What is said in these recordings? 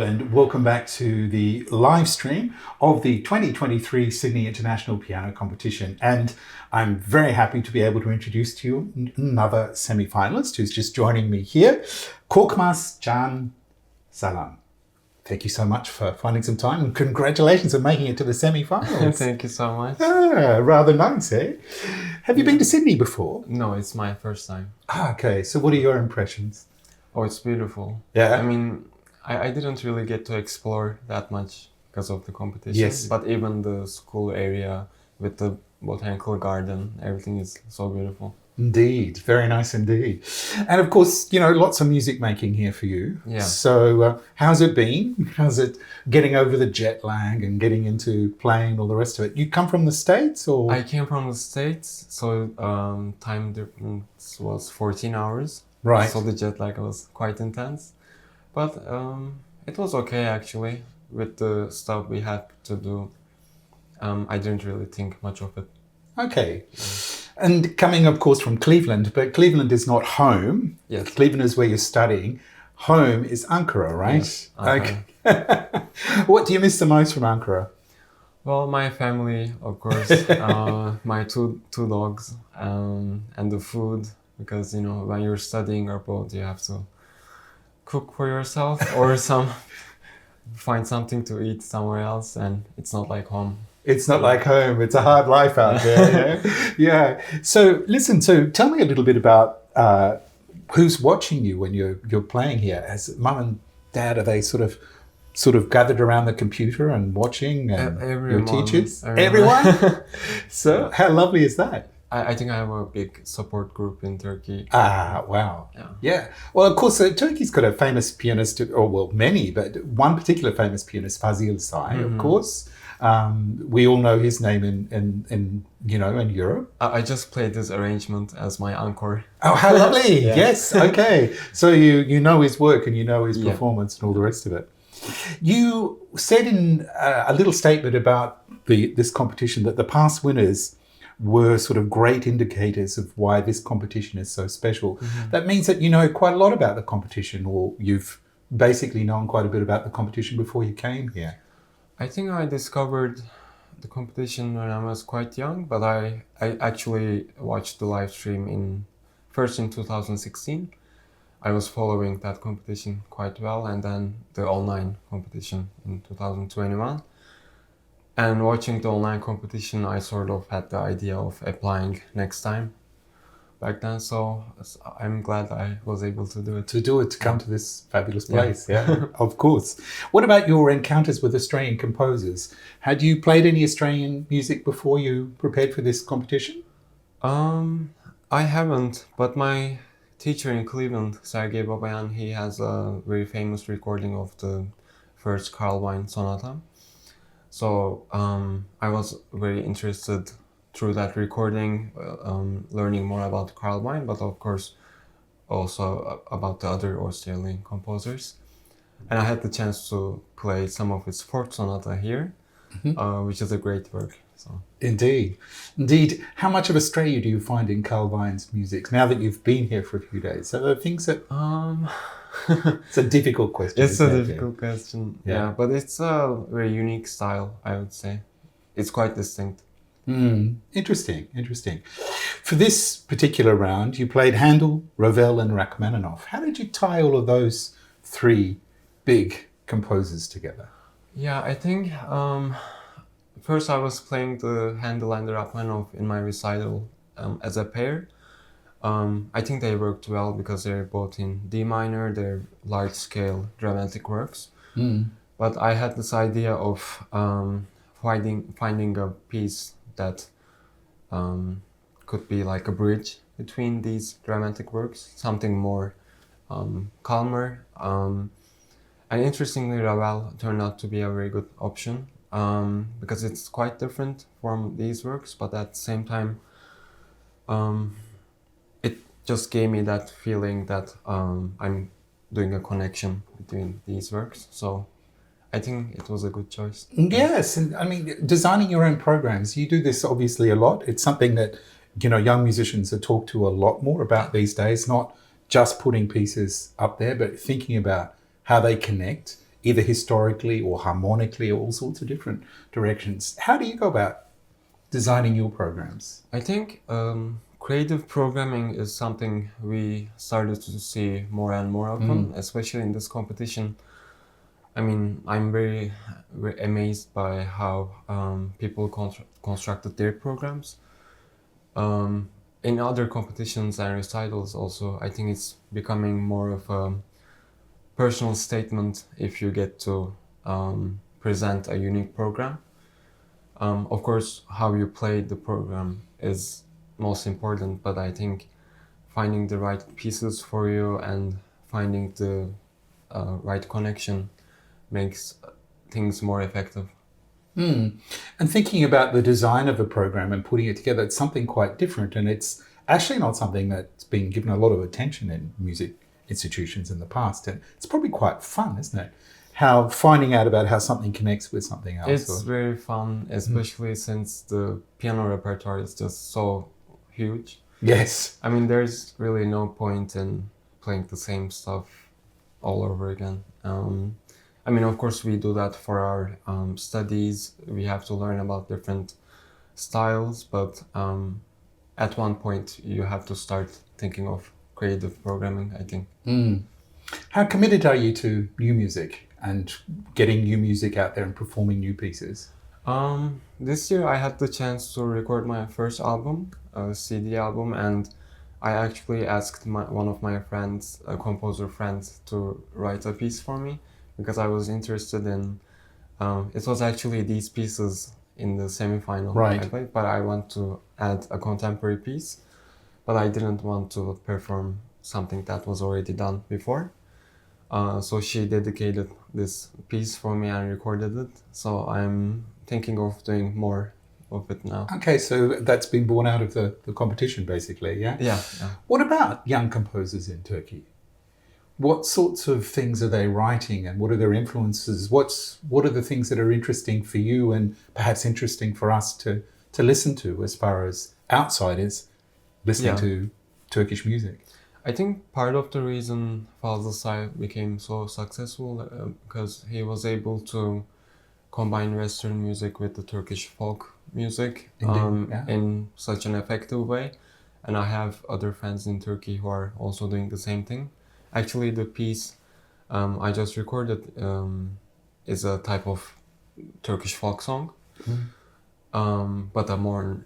and welcome back to the live stream of the 2023 Sydney International Piano Competition. And I'm very happy to be able to introduce to you another semi-finalist who's just joining me here, Korkmaz Can Sağlam. Thank you so much for finding some time, and congratulations on making it to the semi-finals. Thank you so much. Rather nice, eh? Have you been to Sydney before? No, it's my first time. Okay, so what are your impressions? Oh, it's beautiful. Yeah. I mean, I didn't really get to explore that much because of the competition. Yes. But even the school area with the botanical garden, everything is so beautiful. Indeed, very nice indeed. And of course, you know, lots of music making here for you. Yeah. So how's it been? How's it getting over the jet lag and getting into playing all the rest of it? You come from the States or? I came from the States, so time difference was 14 hours. Right. So the jet lag was quite intense. But it was okay actually with the stuff we had to do. I didn't really think much of it. Okay. And coming, of course, from Cleveland, but Cleveland is not home. Yes. Cleveland is where you're studying. Home is Ankara, right? Yes, Okay. What do you miss the most from Ankara? Well, my family, of course, my two dogs, and the food, because, you know, when you're studying abroad, you have to cook for yourself or find something to eat somewhere else, and it's not like home. It's not like home. It's a hard life out there. Yeah. So listen. So tell me a little bit about who's watching you when you're playing here. As mum and dad, are they sort of gathered around the computer and watching? And your teachers, everyone. So how lovely is that? I think I have a big support group in Turkey. Ah, wow. Yeah. Well, of course, Turkey's got a famous pianist, or well, many, but one particular famous pianist, Fazil Say, of course. We all know his name in Europe. I just played this arrangement as my encore. Oh, how lovely! Yes, okay. So you know his work and you know his performance and all the rest of it. You said in a little statement about this competition that the past winners were sort of great indicators of why this competition is so special. That means that you know quite a lot about the competition, or you've basically known quite a bit about the competition before you came here. I think I discovered the competition when I was quite young, but I actually watched the live stream first in 2016. I was following that competition quite well, and then the online competition in 2021. And watching the online competition, I sort of had the idea of applying next time back then. So I'm glad I was able to do it. To come to this fabulous place, yeah, of course. What about your encounters with Australian composers? Had you played any Australian music before you prepared for this competition? I haven't, but my teacher in Cleveland, Sergei Babayan, he has a very famous recording of the first Carl Wine sonata. So I was very interested through that recording, learning more about Carl Wine, but of course also about the other Australian composers. And I had the chance to play some of his fourth sonata here, which is a great work. So. Indeed. How much of Australia do you find in Carl Wine's music now that you've been here for a few days? So the things that... It's a difficult question. It's a difficult question, yeah. But it's a very unique style, I would say. It's quite distinct. Interesting. For this particular round, you played Handel, Ravel, and Rachmaninoff. How did you tie all of those three big composers together? Yeah, I think first I was playing the Handel and the Rachmaninoff in my recital as a pair. I think they worked well because they're both in D minor, they're large-scale dramatic works. But I had this idea of finding a piece that could be like a bridge between these dramatic works, something more calmer. And interestingly, Ravel turned out to be a very good option because it's quite different from these works, but at the same time, it just gave me that feeling that I'm doing a connection between these works. So I think it was a good choice. Yes, and I mean, designing your own programs, you do this obviously a lot. It's something that, you know, young musicians are talked to a lot more about these days, not just putting pieces up there, but thinking about how they connect either historically or harmonically or all sorts of different directions. How do you go about designing your programs? I think creative programming is something we started to see more and more often, especially in this competition. I mean, I'm very, very amazed by how people constructed their programs. In other competitions and recitals also, I think it's becoming more of a personal statement if you get to present a unique program. Of course, how you play the program is most important, but I think finding the right pieces for you and finding the right connection makes things more effective. And thinking about the design of a program and putting it together, it's something quite different. And it's actually not something that's been given a lot of attention in music institutions in the past. And it's probably quite fun, isn't it? How finding out about how something connects with something else. It's very fun, especially since the piano repertoire is just so huge. Yes. I mean, there's really no point in playing the same stuff all over again. I mean, of course, we do that for our studies. We have to learn about different styles, but at one point, you have to start thinking of creative programming, I think. How committed are you to new music and getting new music out there and performing new pieces? This year, I had the chance to record my first album, a CD album, and I actually asked one of my friends, a composer friend, to write a piece for me, because I was interested in, it was actually these pieces in the semi-final Right. I played, but I want to add a contemporary piece, but I didn't want to perform something that was already done before. So she dedicated this piece for me and recorded it. So I'm thinking of doing more of it now. Okay, so that's been born out of the competition, basically, yeah? Yeah. What about young composers in Turkey? What sorts of things are they writing and what are their influences? What are the things that are interesting for you and perhaps interesting for us to listen to as far as outsiders listening to Turkish music? I think part of the reason Fazıl Say became so successful because he was able to combine Western music with the Turkish folk music in such an effective way. And I have other friends in Turkey who are also doing the same thing. Actually, the piece I just recorded is a type of Turkish folk song, but a more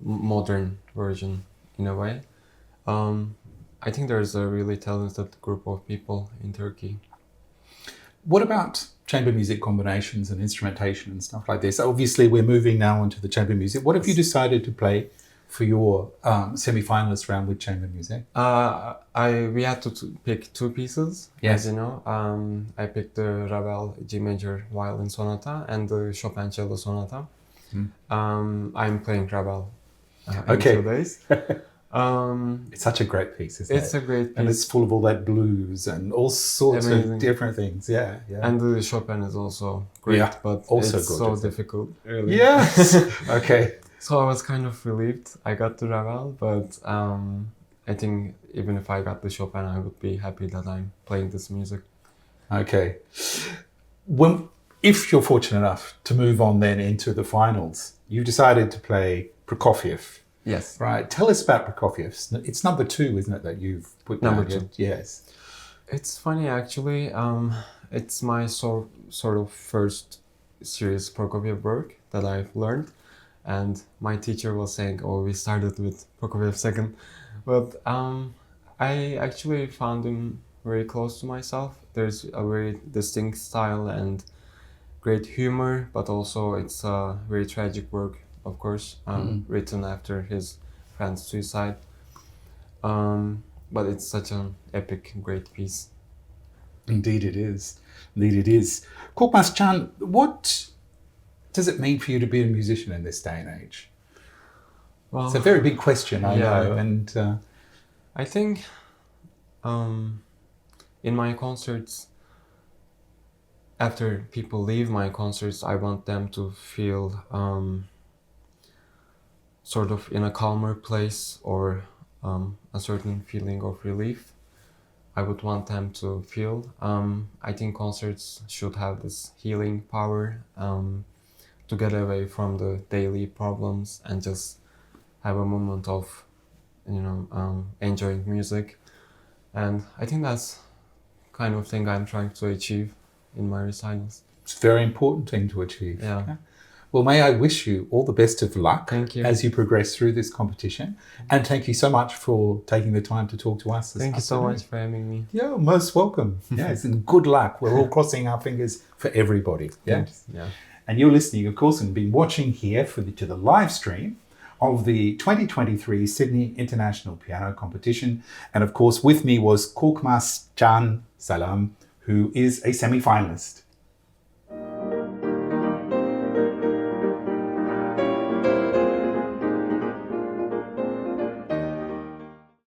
modern version in a way. I think there's a really talented group of people in Turkey. What about chamber music combinations and instrumentation and stuff like this? Obviously, we're moving now into the chamber music. What have you decided to play for your semi-finalist round with chamber music? We had to pick two pieces, as you know. I picked the Ravel G major violin sonata and the Chopin cello sonata. I'm playing Ravel in 2 days. It's such a great piece, isn't it? It's a great piece. And it's full of all that blues and all sorts of different things. Yeah. And the Chopin is also great, but also it's good, so difficult, really. Yes! Okay. So I was kind of relieved I got the Ravel, but I think even if I got the Chopin, I would be happy that I'm playing this music. Okay. If you're fortunate enough to move on then into the finals, you've decided to play Prokofiev. Yes. Right. Tell us about Prokofiev. It's number 2, isn't it, that you've put down? Number 2. Yes. It's funny, actually. It's my sort of first serious Prokofiev work that I've learned. And my teacher was saying, oh, we started with Prokofiev second. But I actually found him very close to myself. There's a very distinct style and great humor, but also it's a very tragic work, of course, written after his friend's suicide. But it's such an epic, great piece. Indeed it is. Indeed it is. Korkmaz Can, what does it mean for you to be a musician in this day and age? Well, it's a very big question, I know. And I think in my concerts, after people leave my concerts, I want them to feel sort of in a calmer place or a certain feeling of relief. I would want them to feel. I think concerts should have this healing power to get away from the daily problems and just have a moment of, enjoying music. And I think that's kind of thing I'm trying to achieve in my recitals. It's a very important thing to achieve. Yeah. Well, may I wish you all the best of luck Thank you. as you progress through this competition. And thank you so much for taking the time to talk to us this Thank you so afternoon. much for having me. Yeah, most welcome. Yes, and good luck. We're all crossing our fingers for everybody. Yes. Yeah. And you're listening, of course, and been watching here to the live stream of the 2023 Sydney International Piano Competition. And of course, with me was Korkmaz Can Sağlam, who is a semi-finalist.